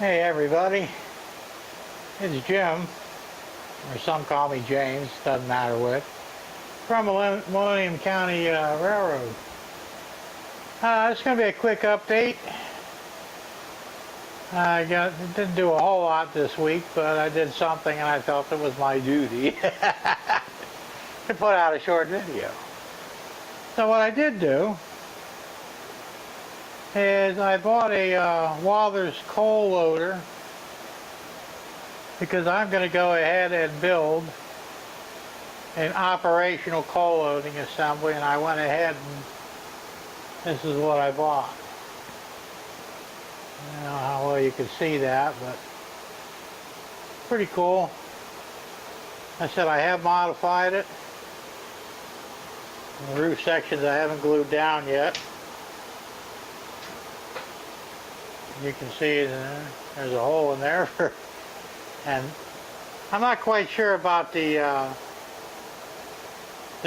Hey everybody, it's Jim, or some call me James, doesn't matter which, from Millennium County Railroad. It's going to be a quick update. Didn't do a whole lot this week, but I did something and I felt it was my duty to put out a short video. So what I did do is I bought a Walther's coal loader because I'm going to go ahead and build an operational coal loading assembly, and I went ahead and this is what I bought. I don't know how well you can see that, but pretty cool. I said I have modified it. The roof sections I haven't glued down yet. You can see there's a hole in there and I'm not quite sure about the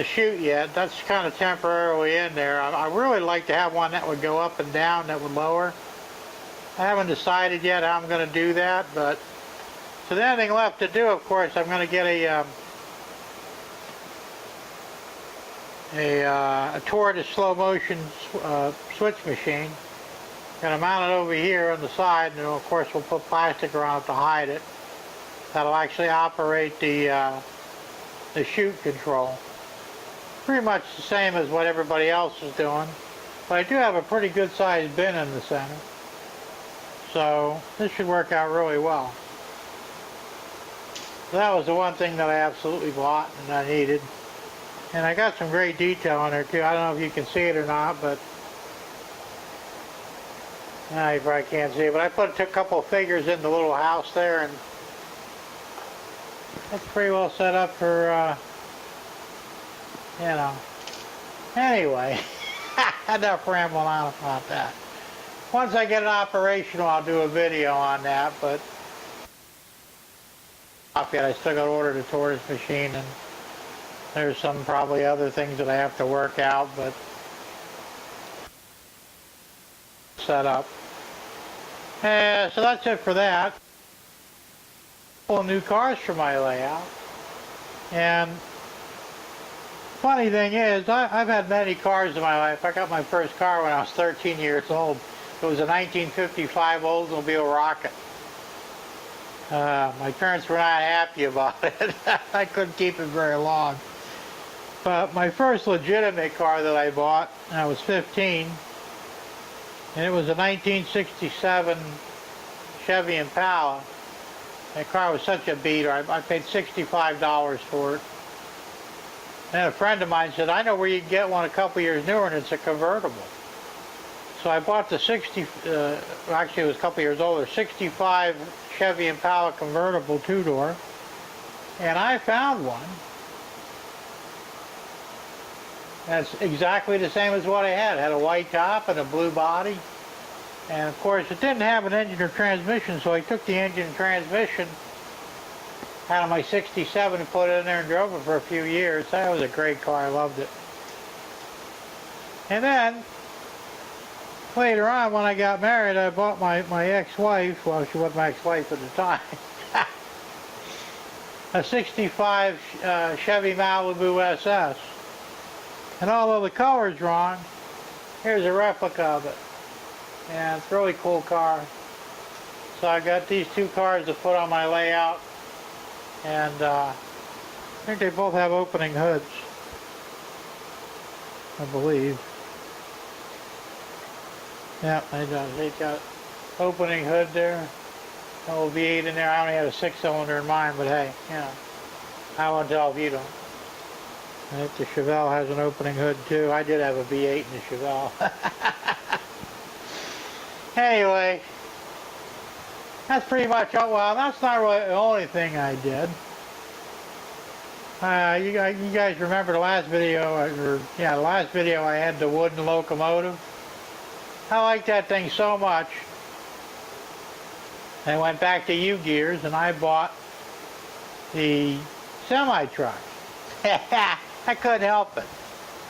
chute yet. That's kind of temporarily in there. I really like to have one that would go up and down, that would lower. I haven't decided yet how I'm going to do that, but so the only thing left to do, of course, I'm going to get a tortoise slow motion switch machine. Going to mount it over here on the side, and of course we'll put plastic around it to hide it. That'll actually operate the chute control. Pretty much the same as what everybody else is doing, but I do have a pretty good sized bin in the center, so this should work out really well. So that was the one thing that I absolutely bought and I needed, and I got some great detail on there too. I don't know if you can see it or not, but you probably can't see it, but I took a couple of figures in the little house there, and that's pretty well set up for, you know. Anyway, enough rambling on about that. Once I get it operational, I'll do a video on that, but I still got to order the tortoise machine, and there's some probably other things that I have to work out, but set up. So that's it for that. New cars for my layout. And funny thing is, I've had many cars in my life. I got my first car when I was 13 years old. It was a 1955 Oldsmobile Rocket. My parents were not happy about it. I couldn't keep it very long. But my first legitimate car that I bought when I was 15, and it was a 1967 Chevy Impala. That car was such a beater. I paid $65 for it. And a friend of mine said, I know where you can get one a couple years newer, and it's a convertible. So I bought the actually it was a couple years older, 65 Chevy Impala convertible two-door. And I found one that's exactly the same as what I had. It had a white top and a blue body. And of course it didn't have an engine or transmission, so I took the engine and transmission out of my 67 and put it in there and drove it for a few years. That was a great car. I loved it. And then later on, when I got married, I bought my ex-wife, well, she wasn't my ex-wife at the time, a 65 Chevy Malibu SS. And although the color's wrong, here's a replica of it. And it's a really cool car. So I got these two cars to put on my layout, and I think they both have opening hoods, I believe. Yeah, they do. They got opening hood there. A little V8 in there. I only had a 6-cylinder in mine, but hey, you know, I won't tell if you don't. I think the Chevelle has an opening hood too. I did have a V8 in the Chevelle. Anyway, that's pretty much, well, that's not really the only thing I did. You guys remember the last video, the last video I had the wooden locomotive. I like that thing so much. I went back to U-Gears and I bought the semi-truck. I couldn't help it.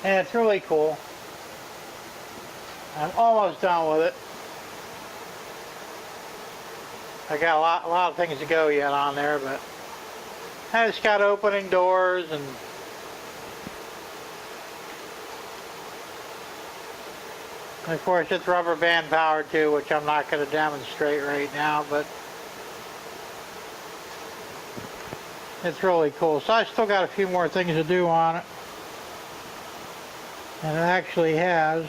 And it's really cool. I'm almost done with it. I got a lot of things to go yet on there, but and it's got opening doors and of course it's rubber band powered too, which I'm not going to demonstrate right now, but it's really cool. So I still got a few more things to do on it. And it actually has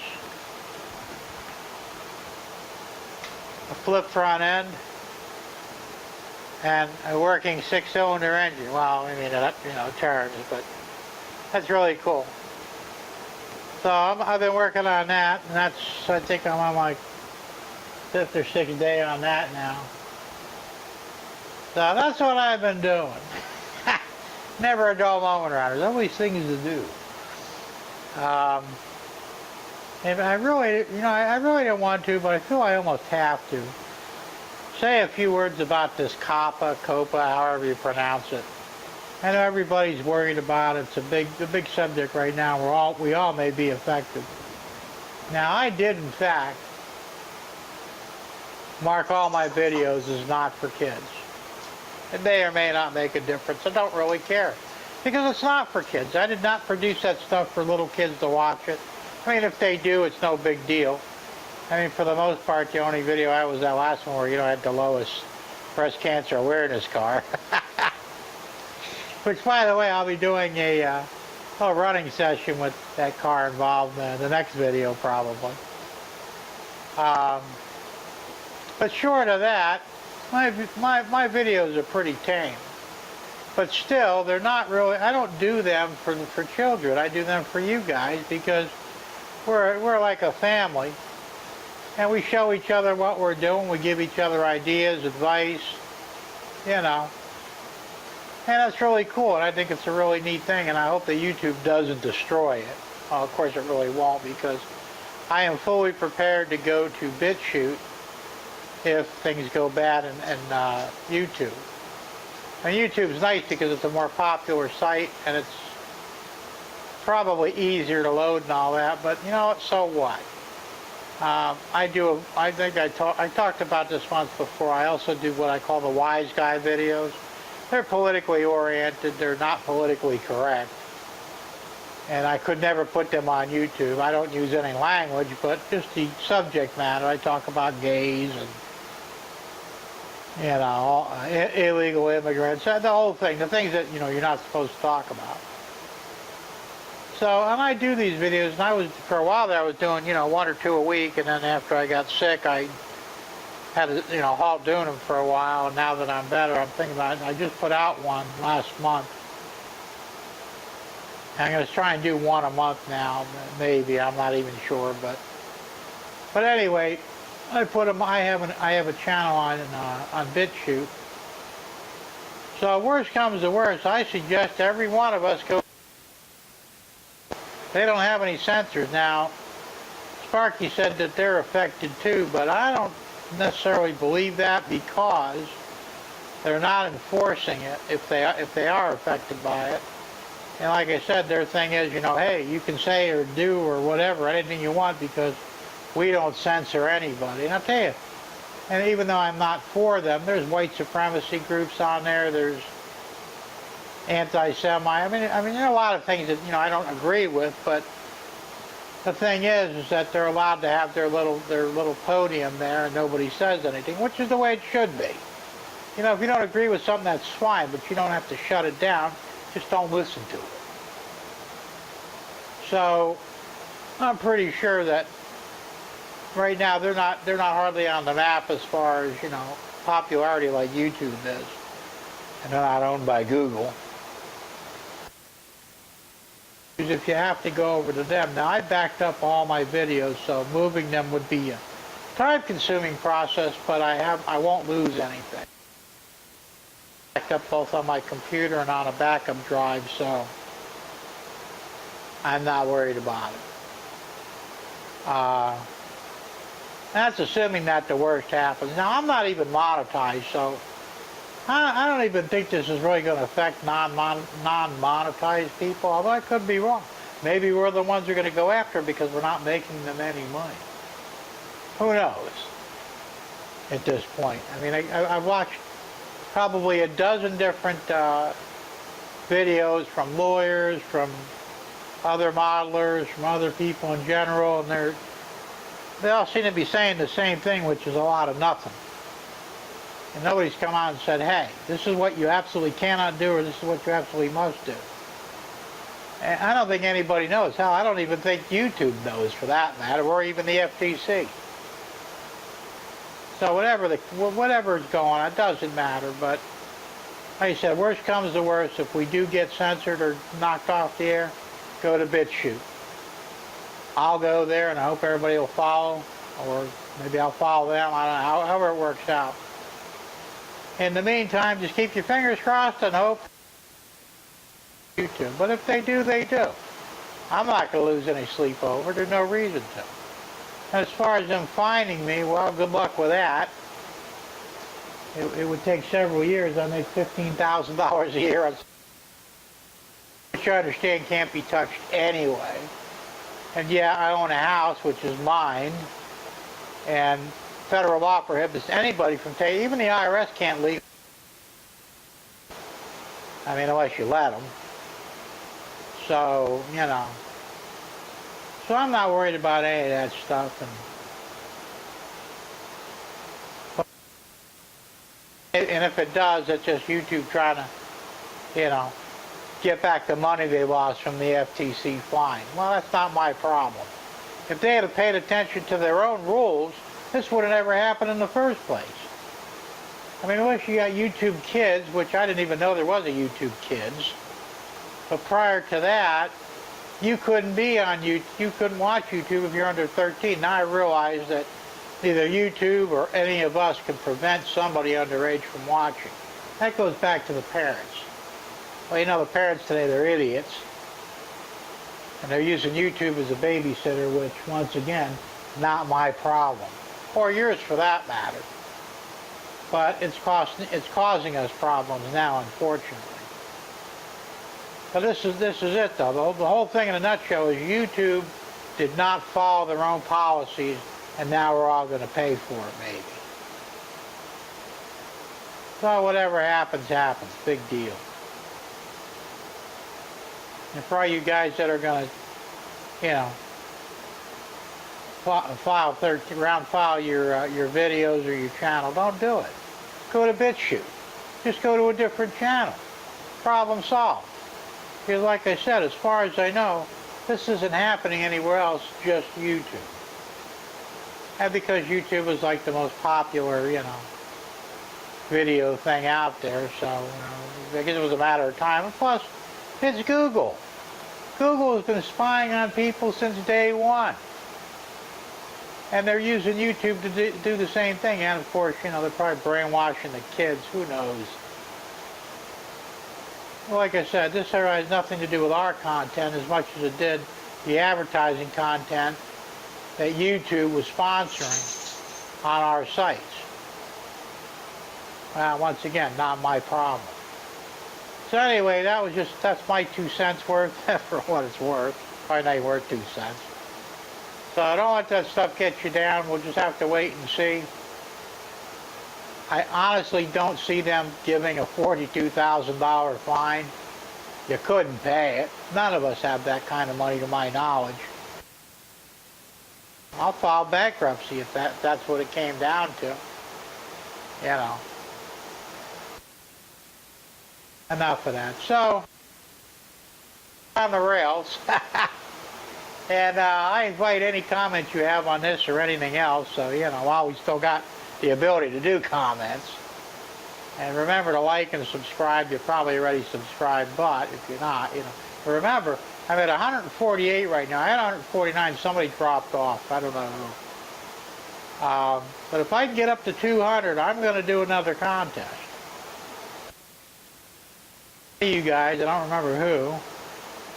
a flip front end and a working 6-cylinder engine. Well, I mean, turns, but that's really cool. So I've been working on that, and that's, I think I'm on my 5th or 6th day on that now. So that's what I've been doing. Never a dull moment around. There's always things to do. And I really don't want to, but I feel I almost have to say a few words about this COPPA, however you pronounce it. I know everybody's worried about it. It's a big subject right now. We all may be affected. Now, I did, in fact, mark all my videos as not for kids. It may or may not make a difference. I don't really care, because it's not for kids. I did not produce that stuff for little kids to watch it. I mean, if they do, it's no big deal. I mean, for the most part, the only video I was that last one where, I had the lowest breast cancer awareness car. Which, by the way, I'll be doing a running session with that car involved in the next video, probably. But short of that, my videos are pretty tame. But still, they're not really, I don't do them for children. I do them for you guys, because we're like a family. And we show each other what we're doing. We give each other ideas, advice, And that's really cool, and I think it's a really neat thing, and I hope that YouTube doesn't destroy it. Well, of course it really won't, because I am fully prepared to go to BitChute if things go bad in YouTube. And YouTube's nice because it's a more popular site, and it's probably easier to load and all that, but so what? I talked about this once before. I also do what I call the wise guy videos. They're politically oriented. They're not politically correct. And I could never put them on YouTube. I don't use any language, but just the subject matter. I talk about gays and, illegal immigrants, the whole thing, the things that, you're not supposed to talk about. So, and I do these videos, and for a while there, I was doing, 1 or 2 a week, and then after I got sick, I had to, halt doing them for a while, and now that I'm better, I'm thinking about it. I just put out one last month. I'm going to try and do one a month now, maybe, I'm not even sure, but anyway, I put them, I have a channel on BitChute. So worst comes to worst, I suggest every one of us go. They don't have any censors. Now, Sparky said that they're affected too, but I don't necessarily believe that, because they're not enforcing it if they are affected by it. And like I said, their thing is, hey, you can say or do or whatever, anything you want, because we don't censor anybody. And I'll tell you, and even though I'm not for them, there's white supremacy groups on there, there's anti-Semite. I mean, there are a lot of things that, I don't agree with, but the thing is that they're allowed to have their little podium there and nobody says anything, which is the way it should be. If you don't agree with something, that's fine, but you don't have to shut it down. Just don't listen to it. So I'm pretty sure that right now they're not hardly on the map as far as, popularity like YouTube is. And they're not owned by Google. If you have to go over to them. Now, I backed up all my videos, so moving them would be a time-consuming process, but I won't lose anything. Backed up both on my computer and on a backup drive, so I'm not worried about it. That's assuming that the worst happens. Now, I'm not even monetized, so I don't even think this is really going to affect non-monetized people, although I could be wrong. Maybe we're the ones who are going to go after because we're not making them any money. Who knows? at this point. I mean, I've watched probably a dozen different videos from lawyers, from other modelers, from other people in general, and they all seem to be saying the same thing, which is a lot of nothing. And nobody's come out and said, hey, this is what you absolutely cannot do, or this is what you absolutely must do. And I don't think anybody knows. Hell, I don't even think YouTube knows, for that matter, or even the FTC. So whatever's going on, it doesn't matter. But like I said, worst comes to worst, if we do get censored or knocked off the air, go to BitChute. I'll go there, and I hope everybody will follow, or maybe I'll follow them. I don't know, however it works out. In the meantime, just keep your fingers crossed and hope YouTube. But if they do, they do. I'm not going to lose any sleep over. There's no reason to. As far as them finding me, well, good luck with that. It would take several years. I make $15,000 a year, which I understand can't be touched anyway. And yeah, I own a house, which is mine, and federal law prohibits anybody from taking, even the IRS can't leave. I mean, unless you let them. So, you know. So I'm not worried about any of that stuff. And if it does, it's just YouTube trying to, you know, get back the money they lost from the FTC fine. Well, that's not my problem. If they had paid attention to their own rules, this would have never happened in the first place. I mean, unless you got YouTube Kids, which I didn't even know there was a YouTube Kids. But prior to that, you couldn't be on YouTube. You couldn't watch YouTube if you're under 13. Now I realize that neither YouTube or any of us can prevent somebody underage from watching. That goes back to the parents. Well, you know, the parents today, they're idiots. And they're using YouTube as a babysitter, which, once again, not my problem. Or yours, for that matter. But it's causing us problems now, unfortunately. But this is it, though. The whole thing in a nutshell is YouTube did not follow their own policies, and now we're all going to pay for it, maybe. So whatever happens, happens. Big deal. And for all you guys that are going to, you know, file your videos or your channel, don't do it. Go to BitChute. Just go to a different channel. Problem solved. Because like I said, as far as I know, this isn't happening anywhere else, just YouTube. And because YouTube is like the most popular, you know, video thing out there, so, you know, I guess it was a matter of time. And plus, it's Google. Google has been spying on people since day one. And they're using YouTube to do the same thing. And of course, you know, they're probably brainwashing the kids. Who knows? Well, like I said, this has nothing to do with our content as much as it did the advertising content that YouTube was sponsoring on our sites. Well, once again, not my problem. So anyway, that's my 2 cents worth, for what it's worth. Probably not even worth 2 cents. So don't let that stuff get you down. We'll just have to wait and see. I honestly don't see them giving a $42,000 fine. You couldn't pay it. None of us have that kind of money to my knowledge. I'll file bankruptcy if that's what it came down to. You know. Enough of that. So, on the rails. And I invite any comments you have on this or anything else. So, you know, while we still got the ability to do comments. And remember to like and subscribe. You're probably already subscribed, but if you're not, you know. Remember, I'm at 148 right now. I had 149. Somebody dropped off. I don't know who. But if I can get up to 200, I'm going to do another contest. You guys, I don't remember who,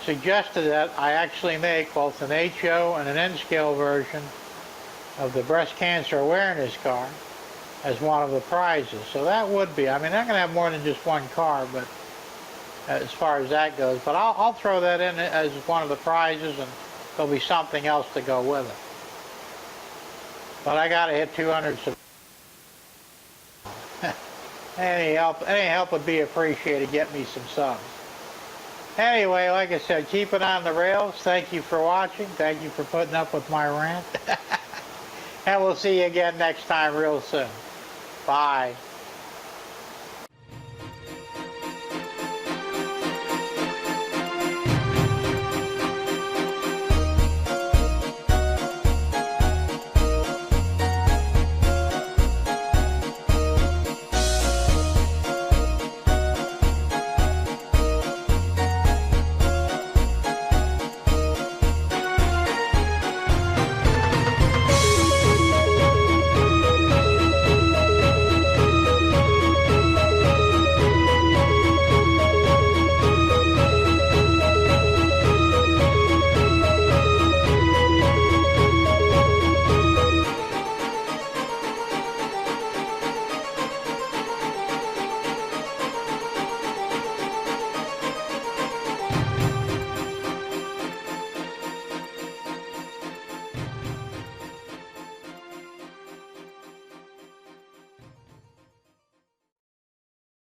suggested that I actually make both an HO and an N-scale version of the breast cancer awareness car as one of the prizes. So that would be, I mean, I'm going to have more than just one car, but as far as that goes. But I'll throw that in as one of the prizes, and there'll be something else to go with it. But I got to hit 200 subscribers. Any help would be appreciated. Get me some subs. Anyway, like I said, keep it on the rails. Thank you for watching. Thank you for putting up with my rant. And we'll see you again next time real soon. Bye.